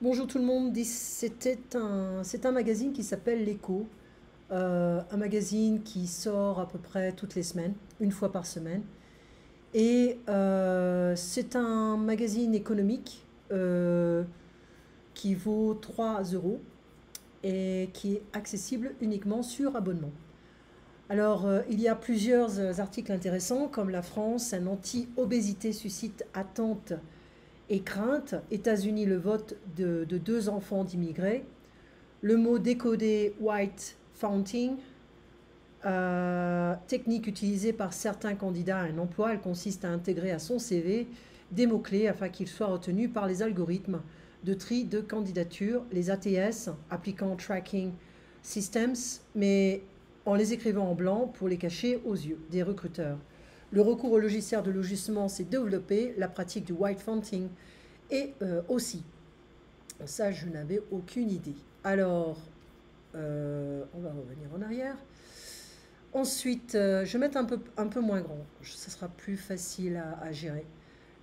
Bonjour tout le monde, c'est un magazine qui s'appelle L'Écho, un magazine qui sort à peu près toutes les semaines, une fois par semaine. Et c'est un magazine économique qui vaut 3 euros et qui est accessible uniquement sur abonnement. Alors, il y a plusieurs articles intéressants, comme la France, un anti-obésité suscite attente et crainte, États-Unis, le vote de deux enfants d'immigrés, le mot décodé white founting, technique utilisée par certains candidats à un emploi, elle consiste à intégrer à son CV des mots-clés afin qu'ils soient retenus par les algorithmes de tri de candidature, les ATS, Applicant Tracking Systems, mais en les écrivant en blanc pour les cacher aux yeux des recruteurs. Le recours au logiciel de logiciel s'est développé, la pratique du white fonting et aussi. Ça, je n'avais aucune idée. Alors, on va revenir en arrière. Ensuite, je vais mettre un peu moins grand. Ça sera plus facile à gérer.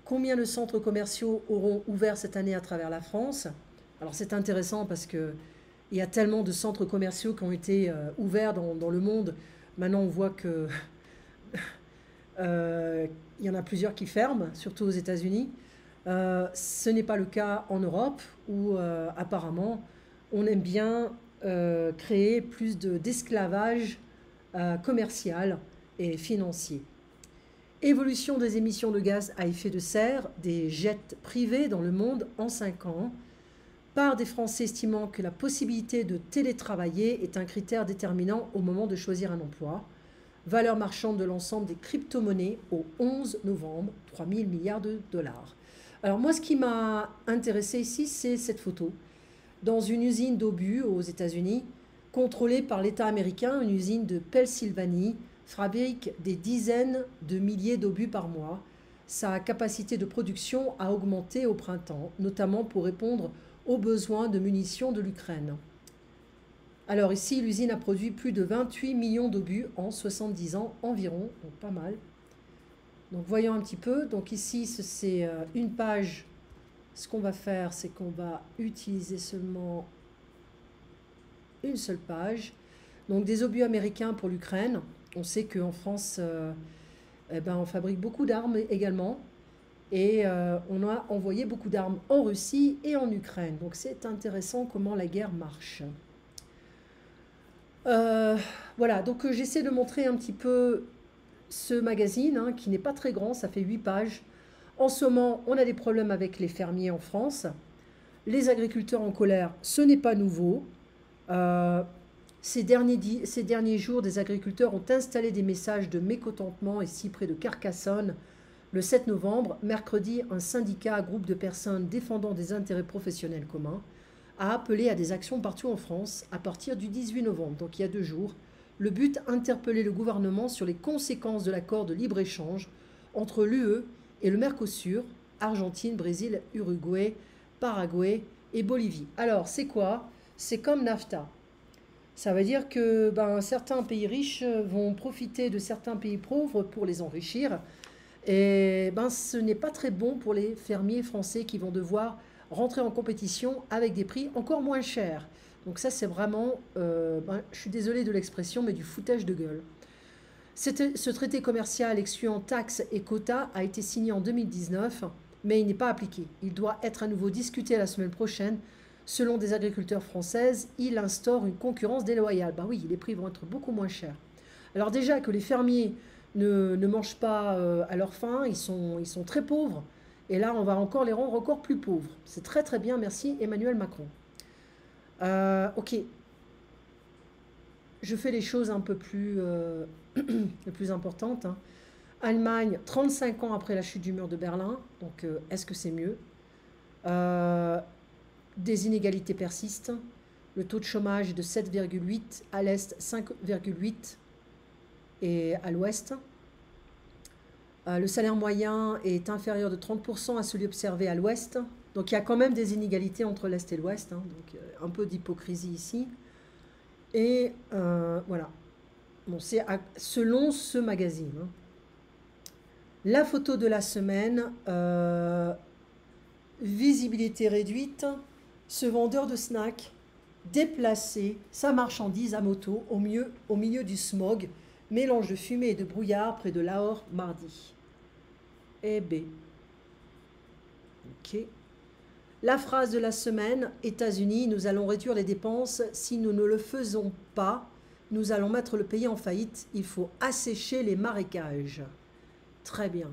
Combien de centres commerciaux auront ouvert cette année à travers la France? Alors, c'est intéressant parce que il y a tellement de centres commerciaux qui ont été ouverts dans le monde. Maintenant, on voit que il y en a plusieurs qui ferment, surtout aux États-Unis. Ce n'est pas le cas en Europe où apparemment on aime bien créer plus d'esclavage commercial et financier. Évolution des émissions de gaz à effet de serre des jets privés dans le monde en 5 ans, par des Français estimant que la possibilité de télétravailler est un critère déterminant au moment de choisir un emploi. Valeur marchande de l'ensemble des crypto-monnaies au 11 novembre, 3 000 milliards de dollars. Alors moi, ce qui m'a intéressé ici, c'est cette photo. Dans une usine d'obus aux États-Unis, contrôlée par l'État américain, une usine de Pennsylvanie fabrique des dizaines de milliers d'obus par mois. Sa capacité de production a augmenté au printemps, notamment pour répondre aux besoins de munitions de l'Ukraine. Alors ici, l'usine a produit plus de 28 millions d'obus en 70 ans environ, donc pas mal. Donc voyons un petit peu. Donc ici, c'est une page. Ce qu'on va faire, c'est qu'on va utiliser seulement une seule page. Donc des obus américains pour l'Ukraine. On sait qu'en France, on fabrique beaucoup d'armes également. Et on a envoyé beaucoup d'armes en Russie et en Ukraine. Donc c'est intéressant comment la guerre marche. Euh, voilà, donc j'essaie de montrer un petit peu ce magazine, hein, qui n'est pas très grand, ça fait 8 pages. En ce moment, on a des problèmes avec les fermiers en France. Les agriculteurs en colère, ce n'est pas nouveau. Euh, ces derniers jours, des agriculteurs ont installé des messages de mécontentement ici près de Carcassonne. Le 7 novembre, mercredi, un syndicat, groupe de personnes défendant des intérêts professionnels communs, a appelé à des actions partout en France à partir du 18 novembre, donc il y a 2 jours. Le but, interpeller le gouvernement sur les conséquences de l'accord de libre-échange entre l'UE et le Mercosur, Argentine, Brésil, Uruguay, Paraguay et Bolivie. Alors, c'est quoi? C'est comme NAFTA. Ça veut dire que certains pays riches vont profiter de certains pays pauvres pour les enrichir. Et ce n'est pas très bon pour les fermiers français qui vont devoir rentrer en compétition avec des prix encore moins chers. Donc ça, c'est vraiment, je suis désolé de l'expression, mais du foutage de gueule. Ce traité commercial excluant taxes et quotas a été signé en 2019, mais il n'est pas appliqué. Il doit être à nouveau discuté la semaine prochaine. Selon des agriculteurs françaises, il instaure une concurrence déloyale. Ben oui, les prix vont être beaucoup moins chers. Alors déjà que les fermiers ne mangent pas à leur faim, ils sont très pauvres. Et là, on va encore les rendre encore plus pauvres. C'est très très bien, merci Emmanuel Macron. Ok, je fais les choses un peu plus, les plus importantes, hein. Allemagne, 35 ans après la chute du mur de Berlin, donc est-ce que c'est mieux? Des inégalités persistent. Le taux de chômage est de 7,8 à l'Est, 5,8 et à l'Ouest. Le salaire moyen est inférieur de 30% à celui observé à l'Ouest. Donc il y a quand même des inégalités entre l'Est et l'Ouest, hein, donc un peu d'hypocrisie ici. Et voilà. Bon, c'est selon ce magazine, hein. La photo de la semaine, visibilité réduite, Ce vendeur de snacks déplaçait sa marchandise à moto au milieu du smog, mélange de fumée et de brouillard près de Lahore mardi. Eh ben, ok. La phrase de la semaine, États-Unis, nous allons réduire les dépenses. Si nous ne le faisons pas, nous allons mettre le pays en faillite. Il faut assécher les marécages. Très bien.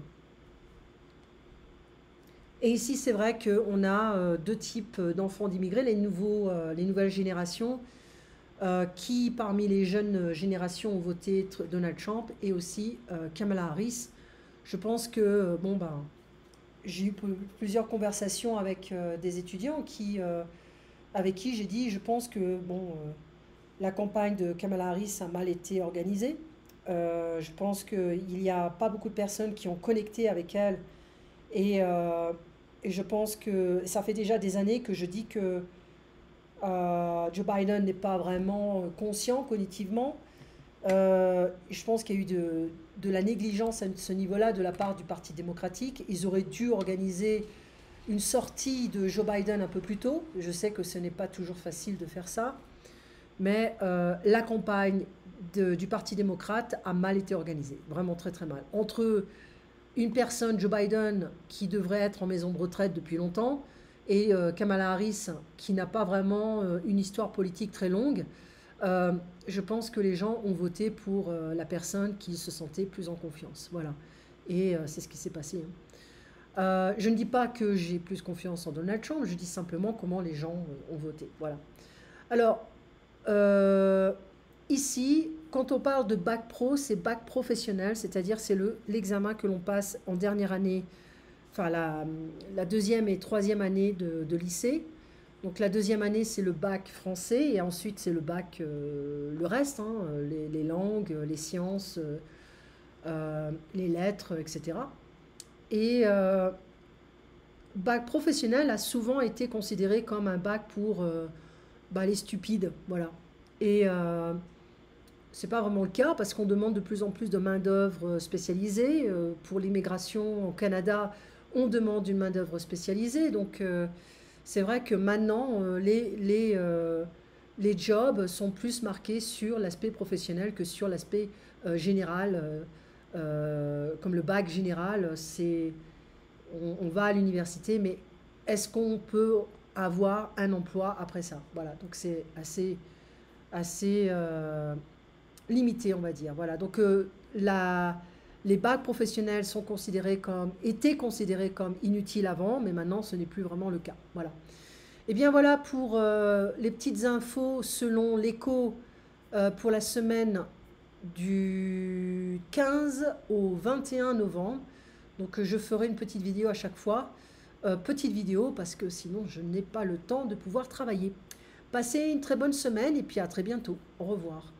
Et ici, c'est vrai qu'on a deux types d'enfants d'immigrés, les nouvelles générations, qui parmi les jeunes générations ont voté Donald Trump et aussi Kamala Harris. Je pense que, bon, ben, j'ai eu plusieurs conversations avec des étudiants avec qui j'ai dit, je pense que, bon, la campagne de Kamala Harris a mal été organisée. Je pense qu'il n'y a pas beaucoup de personnes qui ont connecté avec elle et je pense que ça fait déjà des années que je dis que Joe Biden n'est pas vraiment conscient cognitivement. Je pense qu'il y a eu de la négligence à ce niveau-là de la part du Parti démocratique. Ils auraient dû organiser une sortie de Joe Biden un peu plus tôt. Je sais que ce n'est pas toujours facile de faire ça. Mais la campagne du Parti démocrate a mal été organisée. Vraiment très très mal. Entre une personne, Joe Biden, qui devrait être en maison de retraite depuis longtemps, et Kamala Harris, qui n'a pas vraiment une histoire politique très longue, je pense que les gens ont voté pour la personne qui se sentait plus en confiance. Voilà. Et c'est ce qui s'est passé. Je ne dis pas que j'ai plus confiance en Donald Trump, je dis simplement comment les gens ont voté. Voilà. Alors, ici, quand on parle de bac pro, c'est bac professionnel, c'est-à-dire c'est l'examen que l'on passe en dernière année, enfin la deuxième et troisième année de lycée. Donc la deuxième année, c'est le bac français et ensuite c'est le bac, le reste, hein, les langues, les sciences, les lettres, etc. Et bac professionnel a souvent été considéré comme un bac pour les stupides, voilà. Et c'est pas vraiment le cas parce qu'on demande de plus en plus de main-d'œuvre spécialisée. Pour l'immigration au Canada, on demande une main-d'œuvre spécialisée. Donc, c'est vrai que maintenant, les jobs sont plus marqués sur l'aspect professionnel que sur l'aspect général. Comme le bac général, on va à l'université, mais est-ce qu'on peut avoir un emploi après ça? Voilà, donc c'est assez limité, on va dire. Voilà, donc les bacs professionnels étaient considérés comme inutiles avant, mais maintenant ce n'est plus vraiment le cas. Voilà. Et bien voilà pour les petites infos selon l'Écho pour la semaine du 15 au 21 novembre. Donc je ferai une petite vidéo à chaque fois. Petite vidéo parce que sinon je n'ai pas le temps de pouvoir travailler. Passez une très bonne semaine et puis à très bientôt. Au revoir.